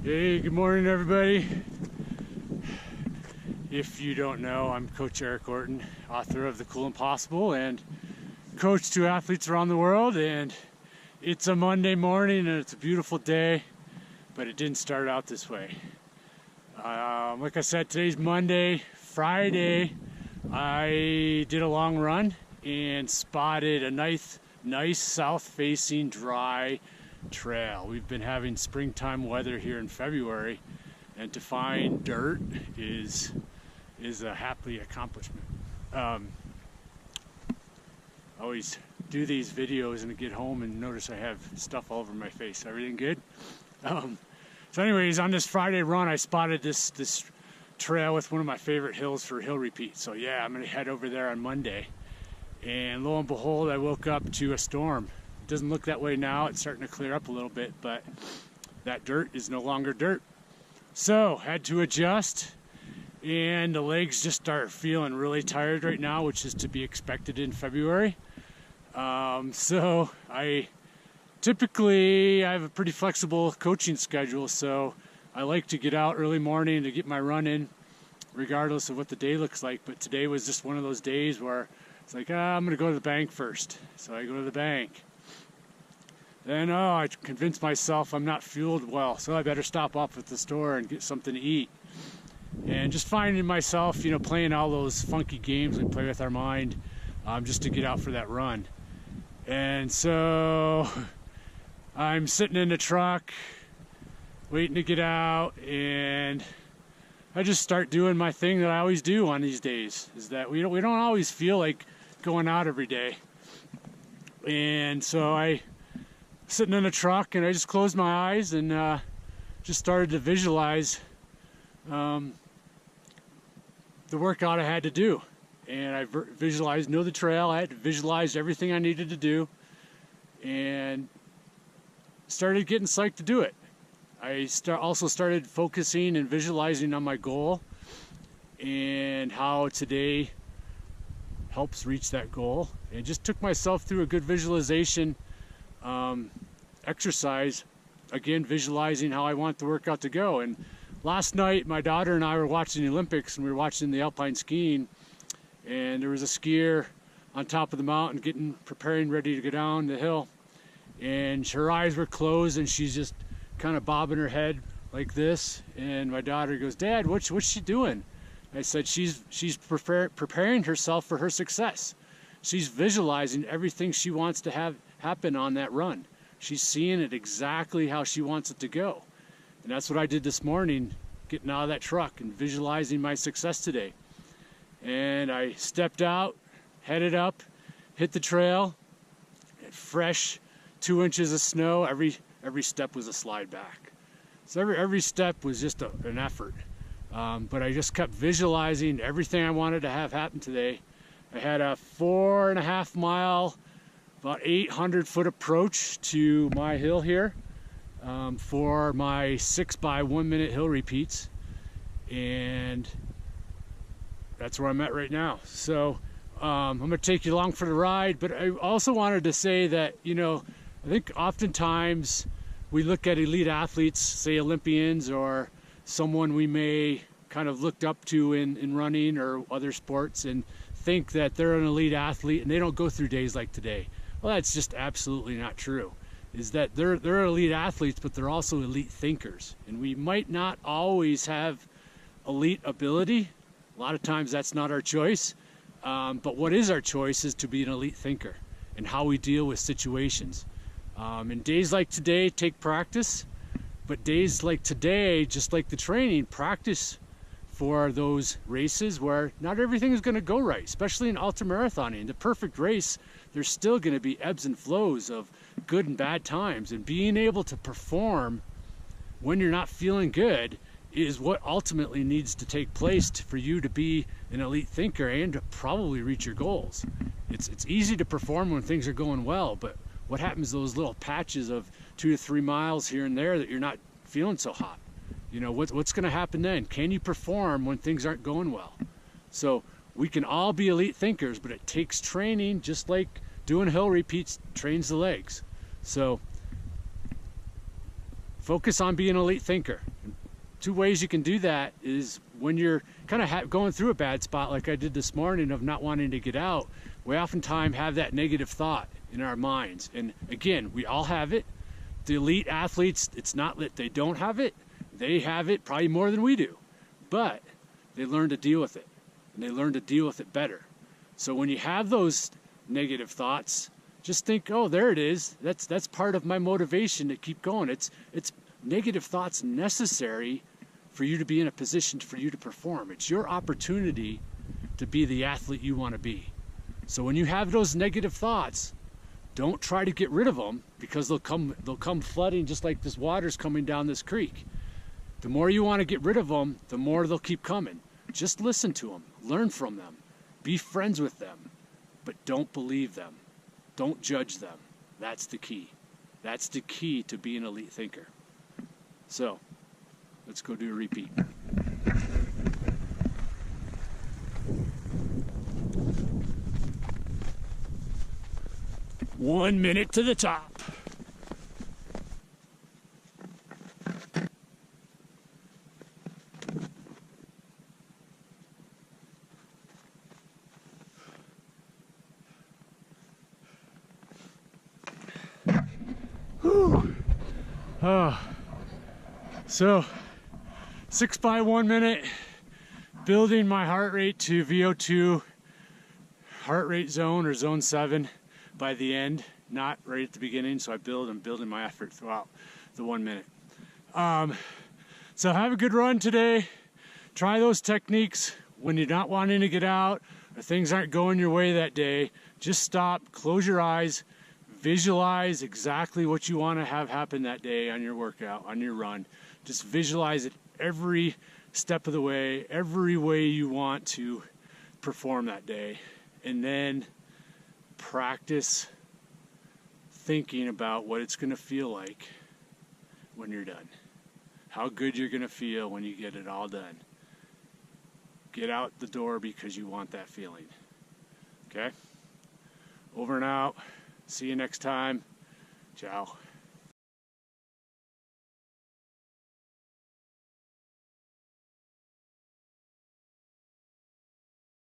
Hey, good morning everybody. If you don't know, I'm Coach Eric Orton, author of The Cool Impossible and coach to athletes around the world. And it's a Monday morning and it's a beautiful day, but it didn't start out this way. Like I said, today's Monday. Friday, I did a long run and spotted a nice south-facing dry trail. We've been having springtime weather here in February, and to find dirt is a happy accomplishment. I always do these videos and I get home and notice I have stuff all over my face. Everything good? So anyways, on this Friday run, I spotted this trail with one of my favorite hills for hill repeats. So yeah, I'm gonna head over there on Monday. And lo and behold, I woke up to a storm. It doesn't look that way now. It's starting to clear up a little bit, but that dirt is no longer dirt. So had to adjust, and the legs just start feeling really tired right now, which is to be expected in February. So I have a pretty flexible coaching schedule, so I like to get out early morning to get my run in, regardless of what the day looks like. But today was just one of those days where it's like, I'm gonna go to the bank first. So I go to the bank. Then, I convinced myself I'm not fueled well, so I better stop off at the store and get something to eat. And just finding myself, playing all those funky games we play with our mind, just to get out for that run. And so I'm sitting in the truck, waiting to get out, and I just start doing my thing that I always do on these days, is that we don't always feel like going out every day. And so I sitting in the truck and I just closed my eyes and just started to visualize the workout I had to do. And I visualized, know the trail, I had to visualize everything I needed to do, and started getting psyched to do it. I also started focusing and visualizing on my goal and how today helps reach that goal, and just took myself through a good visualization exercise, again visualizing how I want the workout to go. And last night my daughter and I were watching the Olympics, and we were watching the alpine skiing, and there was a skier on top of the mountain preparing ready to go down the hill, and her eyes were closed and she's just kind of bobbing her head like this. And my daughter goes, "Dad, what's she doing?" I said, she's preparing herself for her success. She's visualizing everything she wants to have happen on that run. She's seeing it exactly how she wants it to go. And that's what I did this morning, getting out of that truck and visualizing my success today. And I stepped out, headed up, hit the trail, fresh 2 inches of snow. Every step was a slide back. So every step was just an effort. But I just kept visualizing everything I wanted to have happen today. I had a 4.5 mile, about 800 foot approach to my hill here for my 6 by 1 minute hill repeats. And that's where I'm at right now. So I'm gonna take you along for the ride, but I also wanted to say that, I think oftentimes we look at elite athletes, say Olympians, or someone we may kind of looked up to in running or other sports, and think that they're an elite athlete and they don't go through days like today. Well, that's just absolutely not true. Is that they're elite athletes, but they're also elite thinkers. And we might not always have elite ability. A lot of times that's not our choice. But what is our choice is to be an elite thinker and how we deal with situations. And days like today take practice, but days like today, just like the training, practice for those races where not everything is going to go right, especially in ultramarathoning. The perfect race, there's still going to be ebbs and flows of good and bad times, and being able to perform when you're not feeling good is what ultimately needs to take place for you to be an elite thinker and to probably reach your goals. It's easy to perform when things are going well, but what happens those little patches of 2 to 3 miles here and there that you're not feeling so hot? What's going to happen then? Can you perform when things aren't going well? So we can all be elite thinkers, but it takes training, just like doing hill repeats trains the legs. So focus on being an elite thinker. Two ways you can do that is when you're kind of going through a bad spot like I did this morning of not wanting to get out, we oftentimes have that negative thought in our minds. And again, we all have it. The elite athletes, it's not that they don't have it. They have it probably more than we do. But they learn to deal with it. And they learn to deal with it better. So when you have those negative thoughts, just think, oh, there it is. That's part of my motivation to keep going. It's negative thoughts necessary for you to be in a position for you to perform. It's your opportunity to be the athlete you want to be. So when you have those negative thoughts, don't try to get rid of them, because they'll come flooding just like this water's coming down this creek. The more you want to get rid of them, the more they'll keep coming. Just listen to them, learn from them, be friends with them, but don't believe them. Don't judge them. That's the key. That's the key to being an elite thinker. So, let's go do a repeat. One minute to the top. So 6 by 1 minute, building my heart rate to VO2 heart rate zone or zone 7 by the end, not right at the beginning. So I'm building my effort throughout the 1 minute. So have a good run today. Try those techniques when you're not wanting to get out or things aren't going your way that day. Just stop, close your eyes, visualize exactly what you want to have happen that day on your workout, on your run. Just visualize it every step of the way, every way you want to perform that day. And then practice thinking about what it's going to feel like when you're done. How good you're going to feel when you get it all done. Get out the door because you want that feeling. Okay? Over and out. See you next time. Ciao.